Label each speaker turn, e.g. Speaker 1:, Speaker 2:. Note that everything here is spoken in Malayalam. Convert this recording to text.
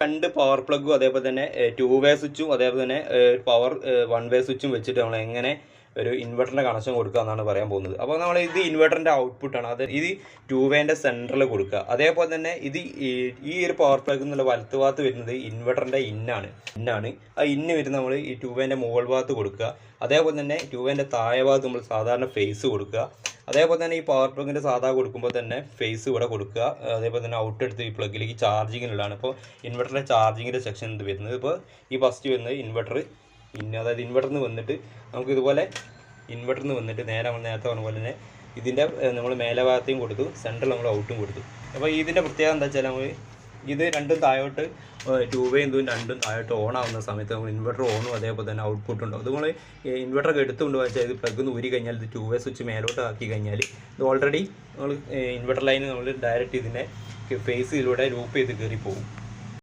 Speaker 1: 2 പവർ പ്ലഗും അതേപോലെ തന്നെ 2 വേ സ്വിച്ചും അതേപോലെ തന്നെ പവർ 1 വേ സ്വിച്ചും വെച്ചിട്ട് നമ്മൾ എങ്ങനെ ഒരു ഇൻവെർട്ടറിൻ്റെ കണക്ഷൻ കൊടുക്കുക എന്നാണ് പറയാൻ പോകുന്നത്. അപ്പോൾ നമ്മൾ ഇത് ഇൻവെർട്ടറിൻ്റെ ഔട്ട്പുട്ടാണ്. അത് ഇത് 2 വേൻ്റെ സെൻറ്ററിൽ കൊടുക്കുക. അതേപോലെ തന്നെ ഇത് ഈ ഒരു പവർ പ്ലഗ് എന്നുള്ള വലത്ത് ഭാഗത്ത് വരുന്നത് ഇൻവെർട്ടറിൻ്റെ ഇന്നാണ്. ആ ഇന്ന് വരുന്നത് നമ്മൾ ഈ 2 വേൻ്റെ മുകൾ ഭാഗത്ത് കൊടുക്കുക. അതേപോലെ തന്നെ 2 വേൻ്റെ താഴെ ഭാഗത്ത് നമ്മൾ സാധാരണ ഫേസ് കൊടുക്കുക. അതേപോലെ തന്നെ ഈ പവർ പ്ലഗിൻ്റെ സാധാ കൊടുക്കുമ്പോൾ തന്നെ ഫേസ് ഇവിടെ കൊടുക്കുക. അതേപോലെ തന്നെ ഔട്ട് എടുത്ത് ഈ പ്ലഗിലേക്ക് ചാർജിങ്ങിനുള്ളതാണ്. ഇപ്പോൾ ഇൻവെർട്ടറിൻ്റെ ചാർജിങ്ങിൻ്റെ സെക്ഷൻ ഇത് വരുന്നത്. ഇപ്പോൾ ഈ ഫസ്റ്റ് വരുന്നത് ഇൻവെർട്ടർ അതായത് ഇൻവെർട്ടറിൽ നിന്ന് വന്നിട്ട് നമുക്ക് ഇതുപോലെ ഇൻവെർട്ടറിൽ നിന്ന് വന്നിട്ട് നമ്മൾ നേരത്തെ പറഞ്ഞ പോലെ തന്നെ ഇതിൻ്റെ നമ്മൾ മേലെ ഭാഗത്തെയും കൊടുത്തു, സെൻട്രൽ നമ്മൾ ഔട്ടും കൊടുത്തു. അപ്പോൾ ഇതിൻ്റെ പ്രത്യേകത എന്താ വെച്ചാൽ നമ്മൾ ഇത് രണ്ടും താഴോട്ട് 2 വേ എന്തും രണ്ടും താഴോട്ട് ഓൺ ആവുന്ന സമയത്ത് നമ്മൾ ഇൻവെർട്ടർ ഓണും അതേപോലെ തന്നെ ഔട്ട്പുട്ട് ഉണ്ടാവും. അത് നമ്മൾ ഇൻവെർട്ടറൊക്കെ എടുത്തുകൊണ്ട് വെച്ചാൽ ഇത് പ്ലഗ് ഒന്ന് ഊരി കഴിഞ്ഞാൽ ഇത് 2 വേ സ്വിച്ച് മേലോട്ട് ആക്കി കഴിഞ്ഞാൽ ഇത് ഓൾറെഡി നമ്മൾ ഇൻവെർട്ടർ ലൈന് നമ്മൾ ഡയറക്റ്റ് ഇതിനെ ഫേസ് ഇതിലൂടെ ലൂപ്പ് ചെയ്ത് കയറി പോകും.